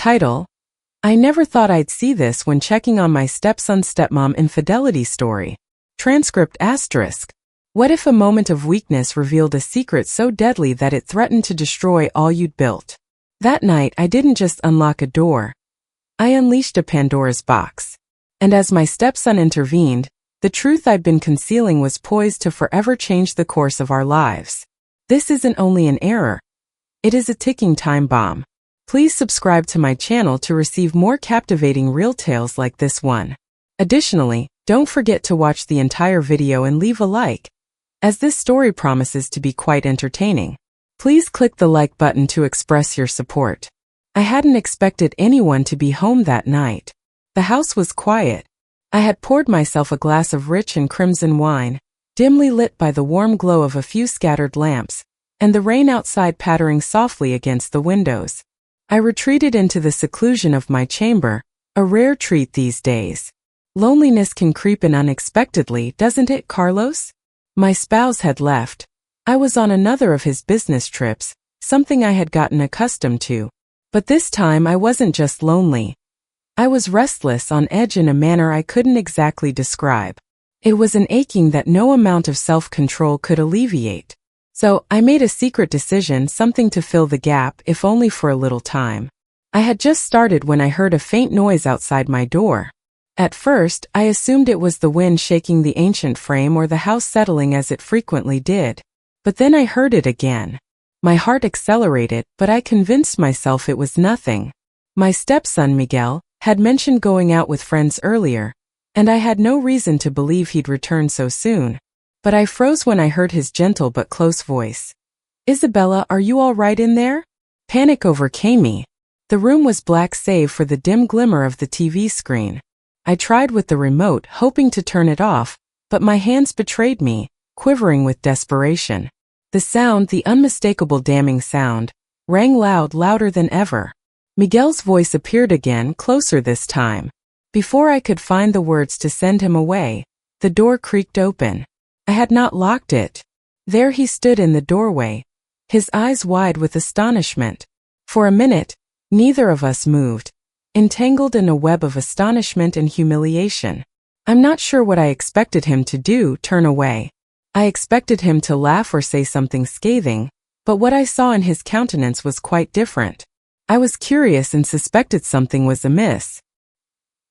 Title: I never thought I'd see this when checking on my stepson-stepmom infidelity story. Transcript asterisk. What if a moment of weakness revealed a secret so deadly that it threatened to destroy all you'd built? That night, I didn't just unlock a door. I unleashed a Pandora's box. And as my stepson intervened, the truth I'd been concealing was poised to forever change the course of our lives. This isn't only an error. It is a ticking time bomb. Please subscribe to my channel to receive more captivating real tales like this one. Additionally, don't forget to watch the entire video and leave a like, as this story promises to be quite entertaining. Please click the like button to express your support. I hadn't expected anyone to be home that night. The house was quiet. I had poured myself a glass of rich and crimson wine, dimly lit by the warm glow of a few scattered lamps, and the rain outside pattering softly against the windows. I retreated into the seclusion of my chamber, a rare treat these days. Loneliness can creep in unexpectedly, doesn't it, Carlos? My spouse had left. I was on another of his business trips, something I had gotten accustomed to. But this time I wasn't just lonely. I was restless, on edge in a manner I couldn't exactly describe. It was an aching that no amount of self-control could alleviate. So, I made a secret decision, something to fill the gap, if only for a little time. I had just started when I heard a faint noise outside my door. At first, I assumed it was the wind shaking the ancient frame or the house settling as it frequently did. But then I heard it again. My heart accelerated, but I convinced myself it was nothing. My stepson Miguel had mentioned going out with friends earlier, and I had no reason to believe he'd return so soon. But I froze when I heard his gentle but close voice. "Isabella, are you all right in there?" Panic overcame me. The room was black save for the dim glimmer of the TV screen. I tried with the remote, hoping to turn it off, but my hands betrayed me, quivering with desperation. The sound, the unmistakable damning sound, rang loud, louder than ever. Miguel's voice appeared again, closer this time. Before I could find the words to send him away, the door creaked open. I had not locked it. There he stood in the doorway, his eyes wide with astonishment. For a minute, neither of us moved, entangled in a web of astonishment and humiliation. I'm not sure what I expected him to do, turn away. I expected him to laugh or say something scathing, but what I saw in his countenance was quite different. I was curious and suspected something was amiss.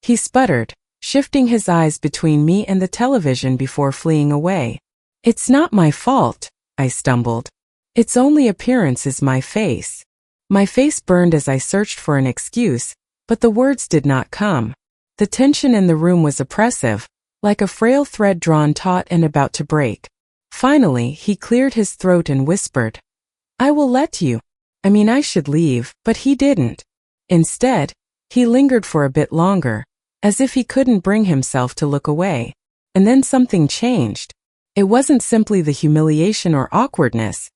He sputtered, shifting his eyes between me and the television before fleeing away. "It's not my fault," I stumbled. "Its only appearance is my face." My face burned as I searched for an excuse, but the words did not come. The tension in the room was oppressive, like a frail thread drawn taut and about to break. Finally, he cleared his throat and whispered, "I will let you. I should leave," but he didn't. Instead, he lingered for a bit longer, as if he couldn't bring himself to look away. And then something changed. It wasn't simply the humiliation or awkwardness.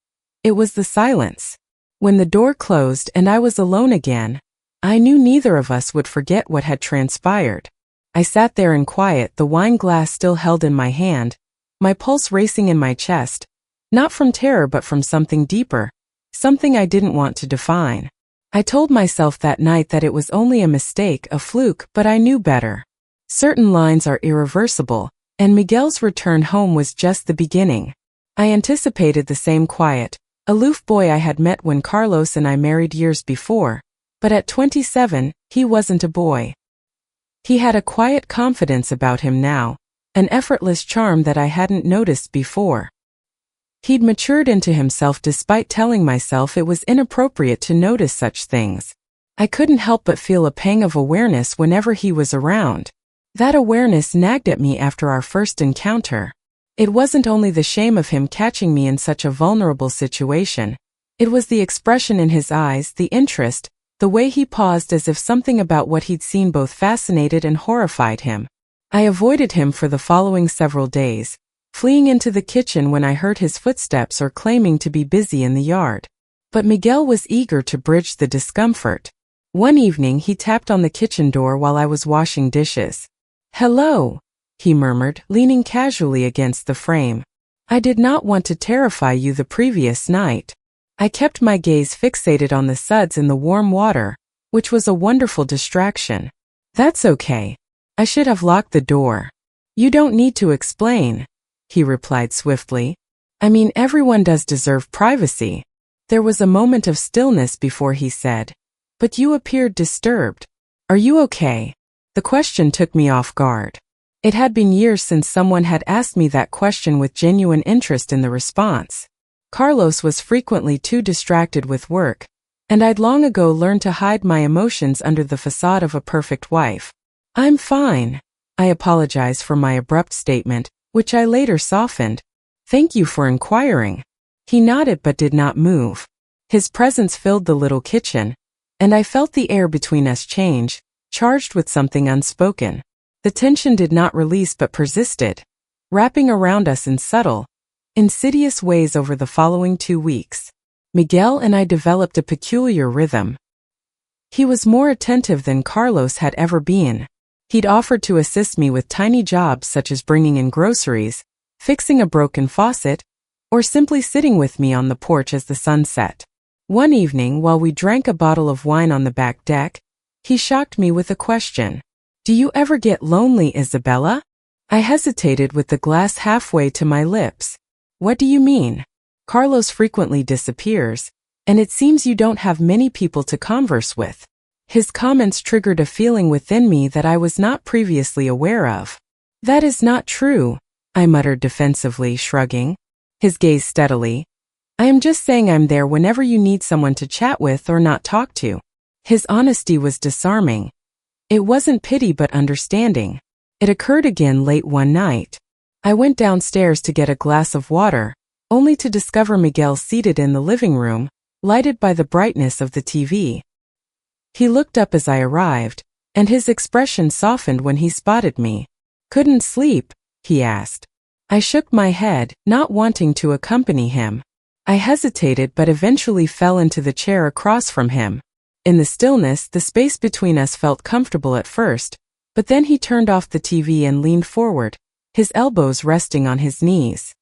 It was the silence. When the door closed and I was alone again, I knew neither of us would forget what had transpired. I sat there in quiet, the wine glass still held in my hand, my pulse racing in my chest, not from terror but from something deeper, something I didn't want to define. I told myself that night that it was only a mistake, a fluke, but I knew better. Certain lines are irreversible, and Miguel's return home was just the beginning. I anticipated the same quiet, aloof boy I had met when Carlos and I married years before, but at 27, he wasn't a boy. He had a quiet confidence about him now, an effortless charm that I hadn't noticed before. He'd matured into himself despite telling myself it was inappropriate to notice such things. I couldn't help but feel a pang of awareness whenever he was around. That awareness nagged at me after our first encounter. It wasn't only the shame of him catching me in such a vulnerable situation. It was the expression in his eyes, the interest, the way he paused as if something about what he'd seen both fascinated and horrified him. I avoided him for the following several days, fleeing into the kitchen when I heard his footsteps or claiming to be busy in the yard. But Miguel was eager to bridge the discomfort. One evening he tapped on the kitchen door while I was washing dishes. "Hello," he murmured, leaning casually against the frame. "I did not want to terrify you the previous night." I kept my gaze fixated on the suds in the warm water, which was a wonderful distraction. That's okay. I should have locked the door. You don't need to explain, he replied swiftly. I mean, everyone does deserve privacy. There was a moment of stillness before he said, but you appeared disturbed. Are you okay? The question took me off guard. It had been years since someone had asked me that question with genuine interest in the response. Carlos was frequently too distracted with work, and I'd long ago learned to hide my emotions under the facade of a perfect wife. I'm fine. I apologize for my abrupt statement, which I later softened. Thank you for inquiring. He nodded but did not move. His presence filled the little kitchen, and I felt the air between us change, charged with something unspoken. The tension did not release but persisted, wrapping around us in subtle, insidious ways over the following 2 weeks. Miguel and I developed a peculiar rhythm. He was more attentive than Carlos had ever been. He'd offered to assist me with tiny jobs such as bringing in groceries, fixing a broken faucet, or simply sitting with me on the porch as the sun set. One evening, while we drank a bottle of wine on the back deck, he shocked me with a question. Do you ever get lonely, Isabella? I hesitated with the glass halfway to my lips. What do you mean? Carlos frequently disappears, and it seems you don't have many people to converse with. His comments triggered a feeling within me that I was not previously aware of. That is not true, I muttered defensively, shrugging. His gaze steadily. I am just saying I'm there whenever you need someone to chat with or not talk to. His honesty was disarming. It wasn't pity but understanding. It occurred again late one night. I went downstairs to get a glass of water, only to discover Miguel seated in the living room, lighted by the brightness of the TV. He looked up as I arrived, and his expression softened when he spotted me. Couldn't sleep? He asked. I shook my head, not wanting to accompany him. I hesitated but eventually fell into the chair across from him. In the stillness, the space between us felt comfortable at first, but then he turned off the TV and leaned forward, his elbows resting on his knees.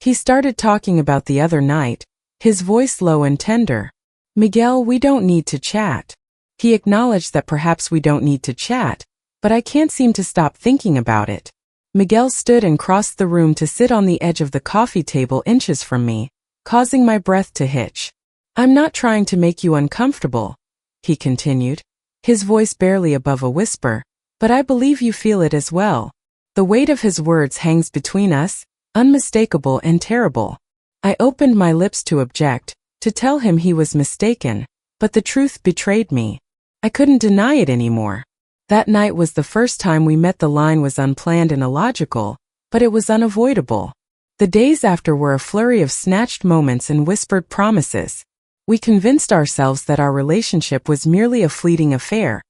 He started talking about the other night, his voice low and tender. Miguel, we don't need to chat. He acknowledged that perhaps we don't need to chat, but I can't seem to stop thinking about it. Miguel stood and crossed the room to sit on the edge of the coffee table inches from me, causing my breath to hitch. I'm not trying to make you uncomfortable, he continued, his voice barely above a whisper, but I believe you feel it as well. The weight of his words hangs between us, unmistakable and terrible. I opened my lips to object, to tell him he was mistaken, but the truth betrayed me. I couldn't deny it anymore. That night was the first time we met. The line was unplanned and illogical, but it was unavoidable. The days after were a flurry of snatched moments and whispered promises. We convinced ourselves that our relationship was merely a fleeting affair,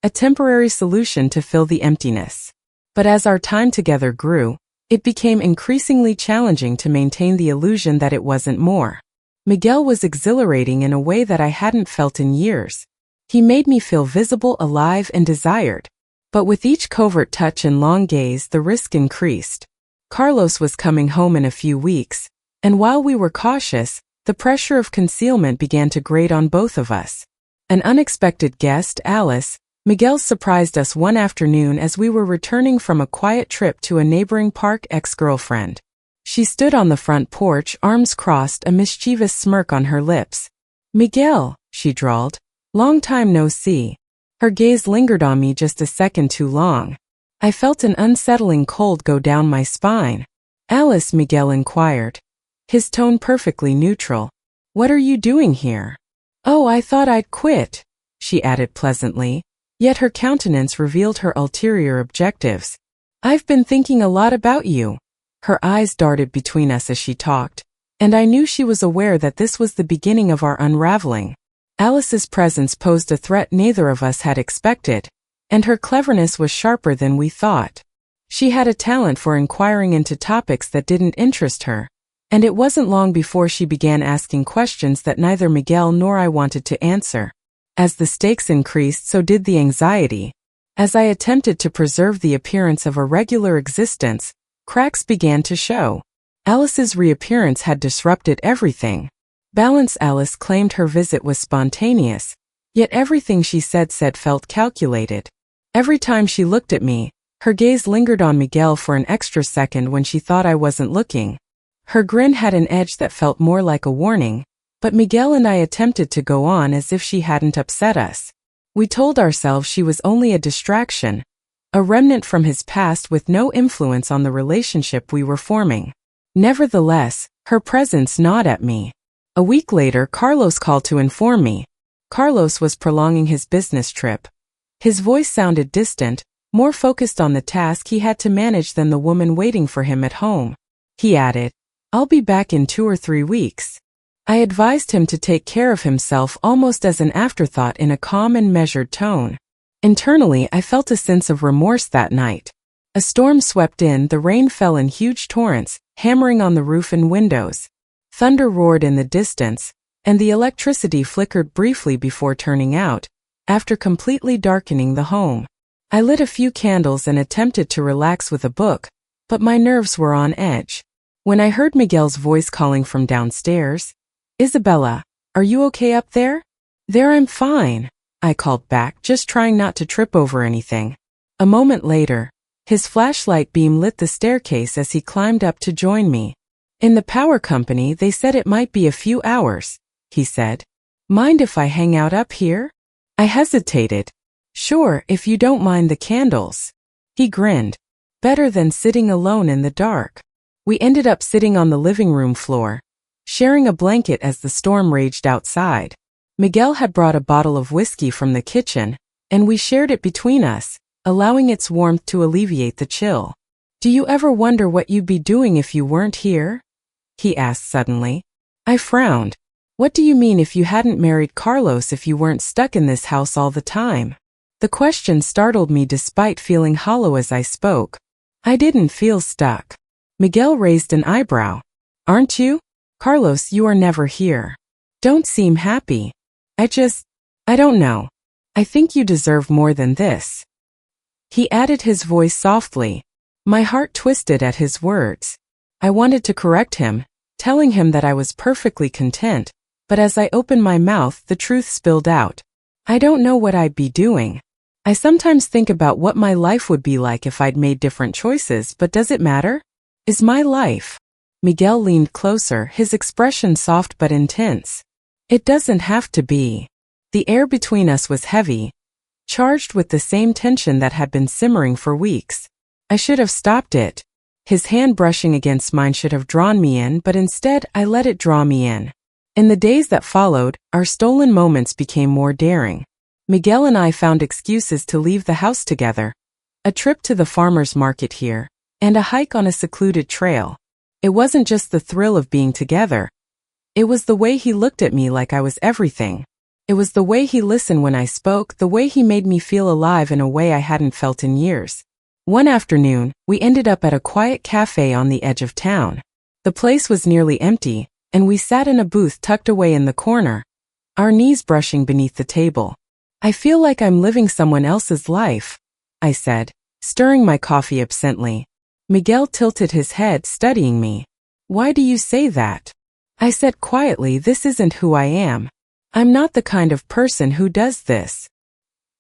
a temporary solution to fill the emptiness. But as our time together grew, it became increasingly challenging to maintain the illusion that it wasn't more. Miguel was exhilarating in a way that I hadn't felt in years. He made me feel visible, alive, and desired. But with each covert touch and long gaze, the risk increased. Carlos was coming home in a few weeks, and while we were cautious, the pressure of concealment began to grate on both of us. An unexpected guest, Alice, Miguel, surprised us one afternoon as we were returning from a quiet trip to a neighboring park. Ex-girlfriend. She stood on the front porch, arms crossed, a mischievous smirk on her lips. Miguel, she drawled. Long time no see. Her gaze lingered on me just a second too long. I felt an unsettling cold go down my spine. Alice, Miguel inquired, his tone perfectly neutral. What are you doing here? Oh, I thought I'd quit, she added pleasantly, yet her countenance revealed her ulterior objectives. I've been thinking a lot about you. Her eyes darted between us as she talked, and I knew she was aware that this was the beginning of our unraveling. Alice's presence posed a threat neither of us had expected, and her cleverness was sharper than we thought. She had a talent for inquiring into topics that didn't interest her, and it wasn't long before she began asking questions that neither Miguel nor I wanted to answer. As the stakes increased, so did the anxiety. As I attempted to preserve the appearance of a regular existence, cracks began to show. Alice's reappearance had disrupted everything. Balance. Alice claimed her visit was spontaneous, Yet everything she said felt calculated. Every time she looked at me, her gaze lingered on Miguel for an extra second when she thought I wasn't looking. Her grin had an edge that felt more like a warning, but Miguel and I attempted to go on as if she hadn't upset us. We told ourselves she was only a distraction, a remnant from his past with no influence on the relationship we were forming. Nevertheless, her presence gnawed at me. A week later, Carlos called to inform me. Carlos was prolonging his business trip. His voice sounded distant, more focused on the task he had to manage than the woman waiting for him at home. He added, "I'll be back in 2 or 3 weeks." I advised him to take care of himself almost as an afterthought in a calm and measured tone. Internally, I felt a sense of remorse that night. A storm swept in, the rain fell in huge torrents, hammering on the roof and windows. Thunder roared in the distance, and the electricity flickered briefly before turning out, after completely darkening the home. I lit a few candles and attempted to relax with a book, but my nerves were on edge. When I heard Miguel's voice calling from downstairs, "Isabella, are you okay up there?" "There, I'm fine," I called back, just trying not to trip over anything. A moment later, his flashlight beam lit the staircase as he climbed up to join me. "In the power company, they said it might be a few hours," he said. "Mind if I hang out up here?" I hesitated. "Sure, if you don't mind the candles." He grinned. "Better than sitting alone in the dark." We ended up sitting on the living room floor, sharing a blanket as the storm raged outside. Miguel had brought a bottle of whiskey from the kitchen, and we shared it between us, allowing its warmth to alleviate the chill. "Do you ever wonder what you'd be doing if you weren't here?" he asked suddenly. I frowned. "What do you mean if you hadn't married Carlos, if you weren't stuck in this house all the time?" The question startled me despite feeling hollow as I spoke. I didn't feel stuck. Miguel raised an eyebrow. "Aren't you? Carlos, you are never here. Don't seem happy." I don't know. I think you deserve more than this." He added his voice softly. My heart twisted at his words. I wanted to correct him, telling him that I was perfectly content, but as I opened my mouth, the truth spilled out. I don't know what I'd be doing. I sometimes think about what my life would be like if I'd made different choices, but does it matter? Is my life? Miguel leaned closer, his expression soft but intense. It doesn't have to be. The air between us was heavy, charged with the same tension that had been simmering for weeks. I should have stopped it. His hand brushing against mine should have drawn me in, but instead I let it draw me in. In the days that followed, our stolen moments became more daring. Miguel and I found excuses to leave the house together. A trip to the farmer's market here, and a hike on a secluded trail. It wasn't just the thrill of being together. It was the way he looked at me like I was everything. It was the way he listened when I spoke, the way he made me feel alive in a way I hadn't felt in years. One afternoon, we ended up at a quiet cafe on the edge of town. The place was nearly empty, and we sat in a booth tucked away in the corner, our knees brushing beneath the table. I feel like I'm living someone else's life, I said, stirring my coffee absently. Miguel tilted his head, studying me. Why do you say that? I said quietly, this isn't who I am. I'm not the kind of person who does this.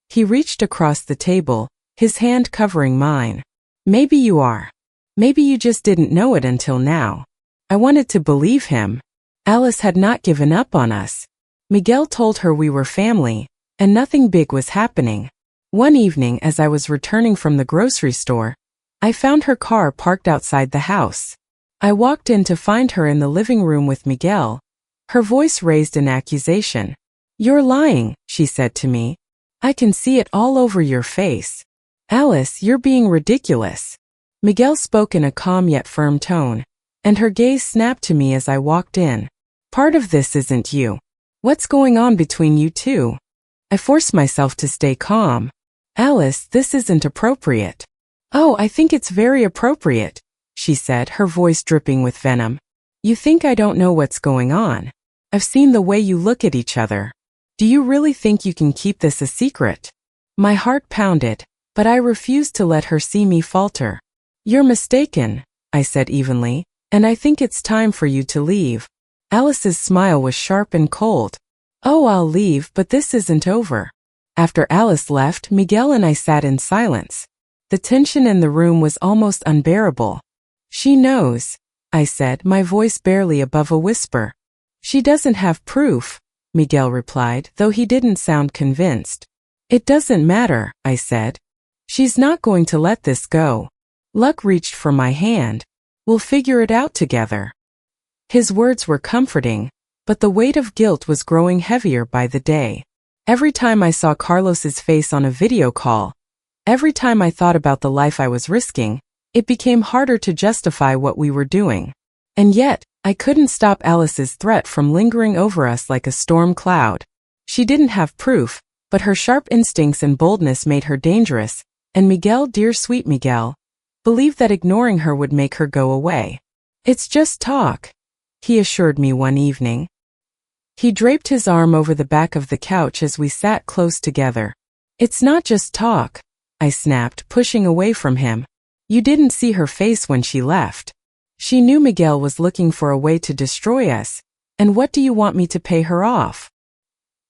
He reached across the table, his hand covering mine. Maybe you are. Maybe you just didn't know it until now. I wanted to believe him. Alice had not given up on us. Miguel told her we were family, and nothing big was happening. One evening, as I was returning from the grocery store, I found her car parked outside the house. I walked in to find her in the living room with Miguel. Her voice raised in accusation. You're lying, she said to me. I can see it all over your face. Alice, you're being ridiculous. Miguel spoke in a calm yet firm tone, and her gaze snapped to me as I walked in. Part of this isn't you. What's going on between you two? I forced myself to stay calm. Alice, this isn't appropriate. Oh, I think it's very appropriate, she said, her voice dripping with venom. You think I don't know what's going on? I've seen the way you look at each other. Do you really think you can keep this a secret? My heart pounded, but I refused to let her see me falter. You're mistaken, I said evenly, and I think it's time for you to leave. Alice's smile was sharp and cold. Oh, I'll leave, but this isn't over. After Alice left, Miguel and I sat in silence. The tension in the room was almost unbearable. She knows, I said, my voice barely above a whisper. She doesn't have proof, Miguel replied, though he didn't sound convinced. It doesn't matter, I said. She's not going to let this go. Luck reached for my hand. We'll figure it out together. His words were comforting, but the weight of guilt was growing heavier by the day. Every time I saw Carlos's face on a video call, every time I thought about the life I was risking, it became harder to justify what we were doing. And yet, I couldn't stop Alice's threat from lingering over us like a storm cloud. She didn't have proof, but her sharp instincts and boldness made her dangerous, and Miguel, dear sweet Miguel, believed that ignoring her would make her go away. It's just talk, he assured me one evening. He draped his arm over the back of the couch as we sat close together. It's not just talk, I snapped, pushing away from him. You didn't see her face when she left. She knew Miguel was looking for a way to destroy us, and what do you want me to pay her off?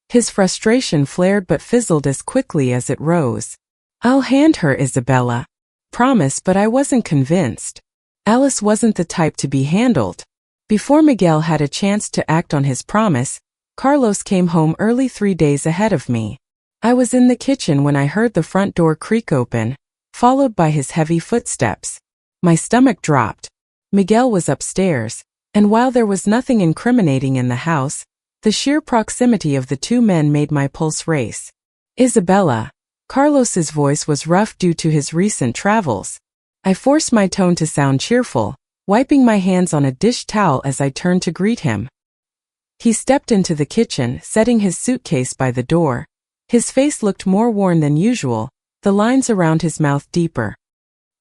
His frustration flared but fizzled as quickly as it rose. I'll hand her, Isabella. Promise, but I wasn't convinced. Alice wasn't the type to be handled. Before Miguel had a chance to act on his promise, Carlos came home early 3 days ahead of me. I was in the kitchen when I heard the front door creak open, followed by his heavy footsteps. My stomach dropped. Miguel was upstairs, and while there was nothing incriminating in the house, the sheer proximity of the two men made my pulse race. Isabella. Carlos's voice was rough due to his recent travels. I forced my tone to sound cheerful, wiping my hands on a dish towel as I turned to greet him. He stepped into the kitchen, setting his suitcase by the door. His face looked more worn than usual, the lines around his mouth deeper.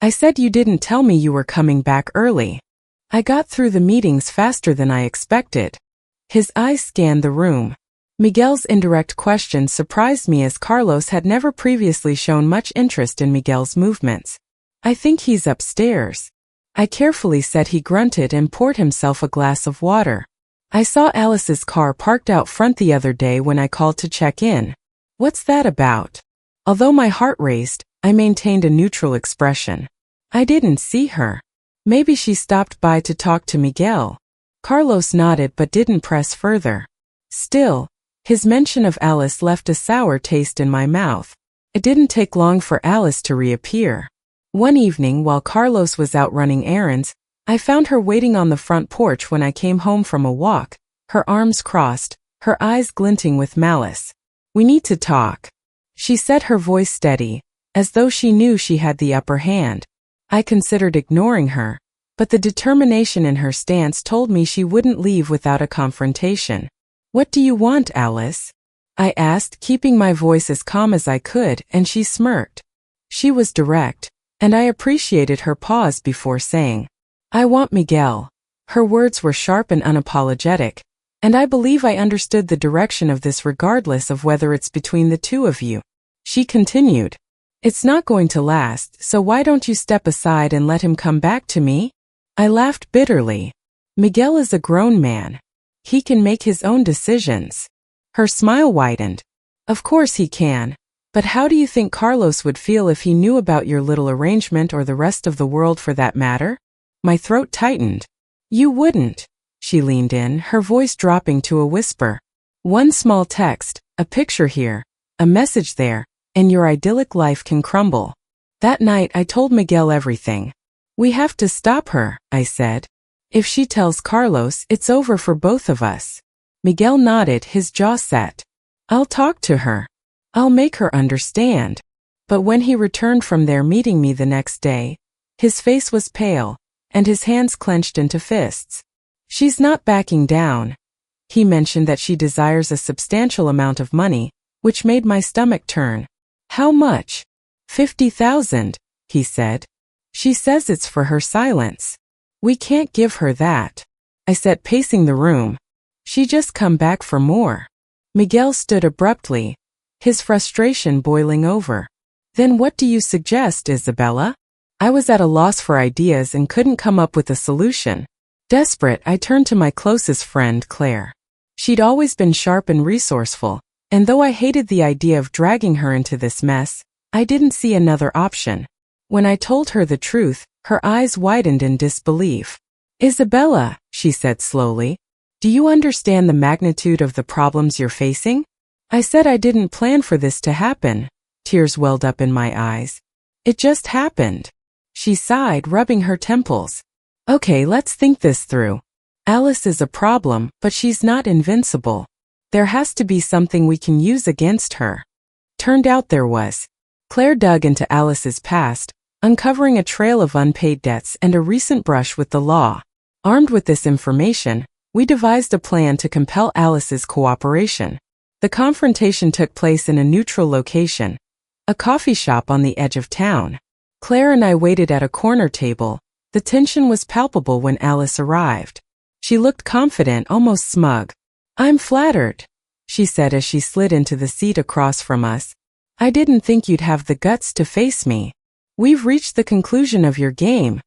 I said you didn't tell me you were coming back early. I got through the meetings faster than I expected. His eyes scanned the room. Miguel's indirect question surprised me as Carlos had never previously shown much interest in Miguel's movements. I think he's upstairs. I carefully said. He grunted and poured himself a glass of water. I saw Alice's car parked out front the other day when I called to check in. What's that about? Although my heart raced, I maintained a neutral expression. I didn't see her. Maybe she stopped by to talk to Miguel. Carlos nodded but didn't press further. Still, his mention of Alice left a sour taste in my mouth. It didn't take long for Alice to reappear. One evening while Carlos was out running errands, I found her waiting on the front porch when I came home from a walk, her arms crossed, her eyes glinting with malice. We need to talk, she said, her voice steady, as though she knew she had the upper hand. I considered ignoring her, but the determination in her stance told me she wouldn't leave without a confrontation. What do you want, Alice? I asked, keeping my voice as calm as I could, and she smirked. She was direct, and I appreciated her pause before saying, I want Miguel. Her words were sharp and unapologetic, and I believe I understood the direction of this regardless of whether it's between the two of you. She continued, It's not going to last, so why don't you step aside and let him come back to me? I laughed bitterly. Miguel is a grown man. He can make his own decisions. Her smile widened. Of course he can. But how do you think Carlos would feel if he knew about your little arrangement, or the rest of the world for that matter? My throat tightened. You wouldn't. She leaned in, her voice dropping to a whisper. One small text, a picture here, a message there, and your idyllic life can crumble. That night I told Miguel everything. We have to stop her, I said. If she tells Carlos, it's over for both of us. Miguel nodded, his jaw set. I'll talk to her. I'll make her understand. But when he returned from their meeting me the next day, his face was pale, and his hands clenched into fists. She's not backing down. He mentioned that she desires a substantial amount of money, which made my stomach turn. How much? 50,000, he said. She says it's for her silence. We can't give her that, I said, pacing the room. She just come back for more. Miguel stood abruptly, his frustration boiling over. Then what do you suggest, Isabella? I was at a loss for ideas and couldn't come up with a solution. Desperate, I turned to my closest friend, Claire. She'd always been sharp and resourceful, and though I hated the idea of dragging her into this mess, I didn't see another option. When I told her the truth, her eyes widened in disbelief. "Isabella," she said slowly, "do you understand the magnitude of the problems you're facing?" I said I didn't plan for this to happen. Tears welled up in my eyes. "It just happened." She sighed, rubbing her temples. "Okay, let's think this through. Alice is a problem, but she's not invincible. There has to be something we can use against her." Turned out there was. Claire dug into Alice's past, uncovering a trail of unpaid debts and a recent brush with the law. Armed with this information, we devised a plan to compel Alice's cooperation. The confrontation took place in a neutral location, a coffee shop on the edge of town. Claire and I waited at a corner table. The tension was palpable when Alice arrived. She looked confident, almost smug. "I'm flattered," she said as she slid into the seat across from us. "I didn't think you'd have the guts to face me." "We've reached the conclusion of your game,"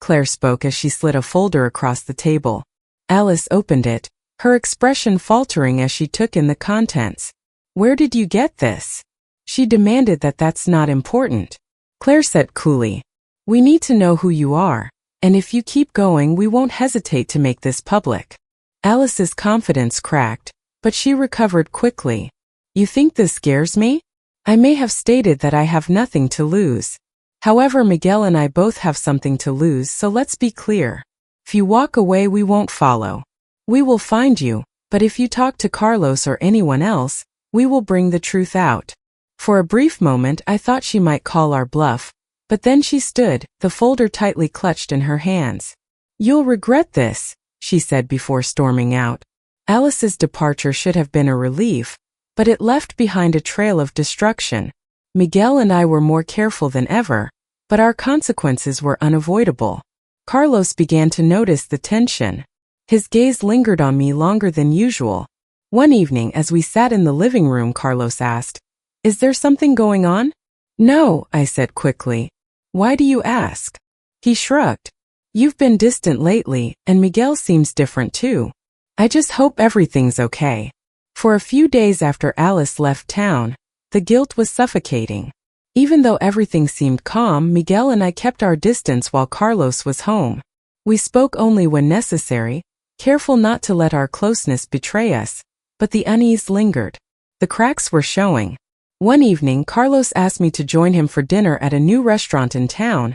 Claire spoke as she slid a folder across the table. Alice opened it, her expression faltering as she took in the contents. "Where did you get this?" She demanded. "That's not important," Claire said coolly. "We need to know who you are, and if you keep going we won't hesitate to make this public." Alice's confidence cracked, but she recovered quickly. "You think this scares me? I may have stated that I have nothing to lose. However, Miguel and I both have something to lose, so let's be clear. If you walk away, we won't follow. We will find you, but if you talk to Carlos or anyone else, we will bring the truth out." For a brief moment I thought she might call our bluff, but then she stood, the folder tightly clutched in her hands. "You'll regret this," she said before storming out. Alice's departure should have been a relief, but it left behind a trail of destruction. Miguel and I were more careful than ever, but our consequences were unavoidable. Carlos began to notice the tension. His gaze lingered on me longer than usual. One evening as we sat in the living room, Carlos asked, "Is there something going on?" "No," I said quickly. "Why do you ask?" He shrugged. "You've been distant lately, and Miguel seems different too. I just hope everything's okay." For a few days after Alice left town, the guilt was suffocating. Even though everything seemed calm, Miguel and I kept our distance while Carlos was home. We spoke only when necessary, careful not to let our closeness betray us, but the unease lingered. The cracks were showing. One evening, Carlos asked me to join him for dinner at a new restaurant in town,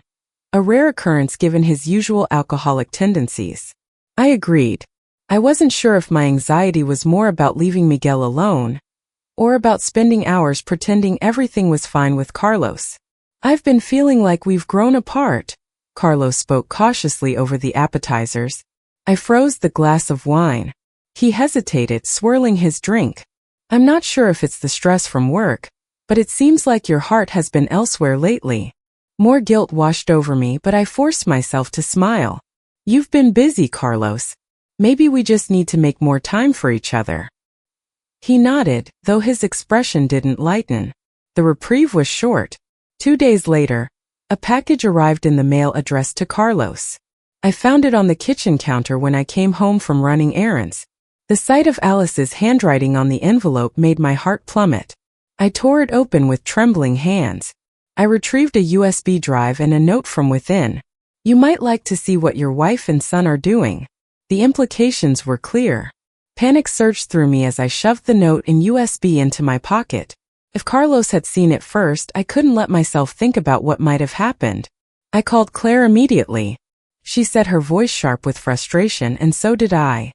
a rare occurrence given his usual alcoholic tendencies. I agreed. I wasn't sure if my anxiety was more about leaving Miguel alone, or about spending hours pretending everything was fine with Carlos. "I've been feeling like we've grown apart," Carlos spoke cautiously over the appetizers. I froze the glass of wine. He hesitated, swirling his drink. "I'm not sure if it's the stress from work, but it seems like your heart has been elsewhere lately." More guilt washed over me, but I forced myself to smile. "You've been busy, Carlos. Maybe we just need to make more time for each other." He nodded, though his expression didn't lighten. The reprieve was short. 2 days later, a package arrived in the mail addressed to Carlos. I found it on the kitchen counter when I came home from running errands. The sight of Alice's handwriting on the envelope made my heart plummet. I tore it open with trembling hands. I retrieved a USB drive and a note from within. "You might like to see what your wife and son are doing." The implications were clear. Panic surged through me as I shoved the note in USB into my pocket. If Carlos had seen it first, I couldn't let myself think about what might have happened. I called Claire immediately. She said, her voice sharp with frustration, and so did I.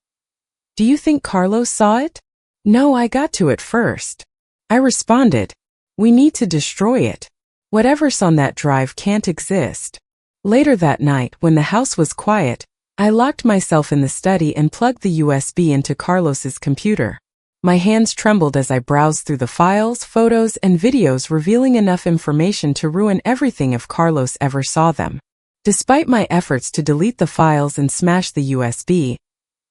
"Do you think Carlos saw it?" "No, I got to it first." I responded. "We need to destroy it. Whatever's on that drive can't exist." Later that night, when the house was quiet, I locked myself in the study and plugged the USB into Carlos's computer. My hands trembled as I browsed through the files, photos, and videos, revealing enough information to ruin everything if Carlos ever saw them. Despite my efforts to delete the files and smash the USB,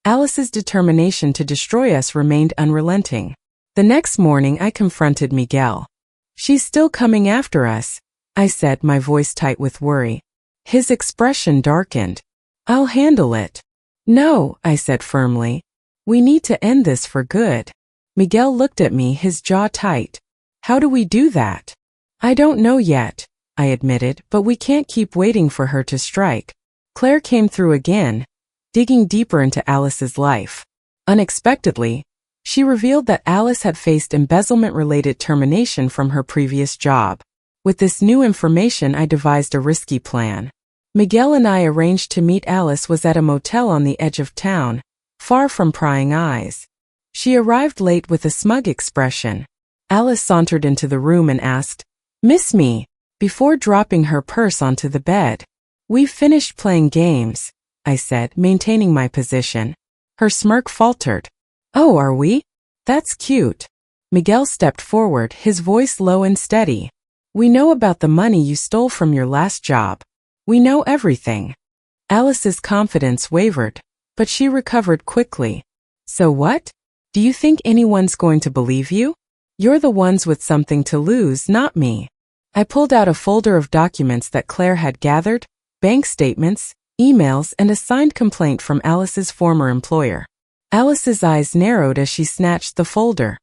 Alice's determination to destroy us remained unrelenting. The next morning I confronted Miguel. "She's still coming after us," I said, my voice tight with worry. His expression darkened. "I'll handle it." "No," I said firmly. We need to end this for good. Miguel looked at me, his jaw tight. How do we do that? I don't know yet, I admitted, but we can't keep waiting for her to strike. Claire came through again, digging deeper into Alice's life. Unexpectedly, she revealed that Alice had faced embezzlement-related termination from her previous job. With this new information, I devised a risky plan. Miguel and I arranged to meet. Alice was at a motel on the edge of town, far from prying eyes. She arrived late with a smug expression. Alice sauntered into the room and asked, "Miss me?" before dropping her purse onto the bed. "We've finished playing games," I said, maintaining my position. Her smirk faltered. "Oh, are we? That's cute." Miguel stepped forward, his voice low and steady. "We know about the money you stole from your last job. We know everything." Alice's confidence wavered, but she recovered quickly. "So what? Do you think anyone's going to believe you? You're the ones with something to lose, not me." I pulled out a folder of documents that Claire had gathered, bank statements, emails, and a signed complaint from Alice's former employer. Alice's eyes narrowed as she snatched the folder.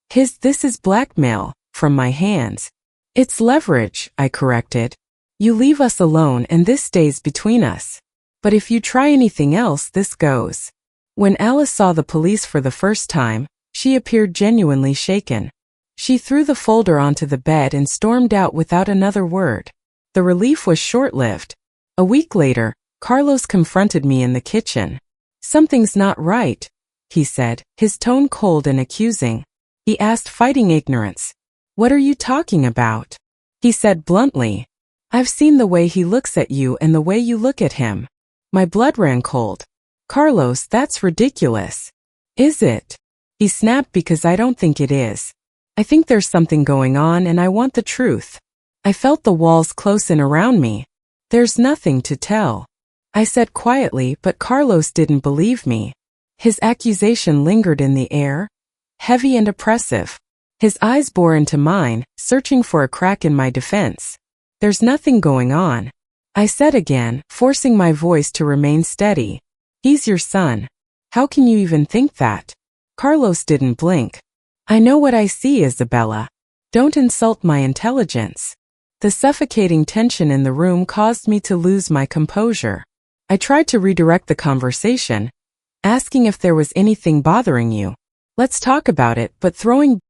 This is blackmail," from my hands. "It's leverage," I corrected. "You leave us alone and this stays between us. But if you try anything else, this goes." When Alice saw the police for the first time, she appeared genuinely shaken. She threw the folder onto the bed and stormed out without another word. The relief was short-lived. A week later, Carlos confronted me in the kitchen. "Something's not right," he said, his tone cold and accusing. He asked, fighting ignorance. "What are you talking about?" He said bluntly, "I've seen the way he looks at you and the way you look at him." My blood ran cold. "Carlos, that's ridiculous." "Is it?" He snapped, "Because I don't think it is. I think there's something going on and I want the truth." I felt the walls close in around me. "There's nothing to tell," I said quietly, but Carlos didn't believe me. His accusation lingered in the air, heavy and oppressive. His eyes bore into mine, searching for a crack in my defense. "There's nothing going on," I said again, forcing my voice to remain steady. "He's your son. How can you even think that?" Carlos didn't blink. "I know what I see, Isabella. Don't insult my intelligence." The suffocating tension in the room caused me to lose my composure. I tried to redirect the conversation, asking if there was anything bothering you. "Let's talk about it," but throwing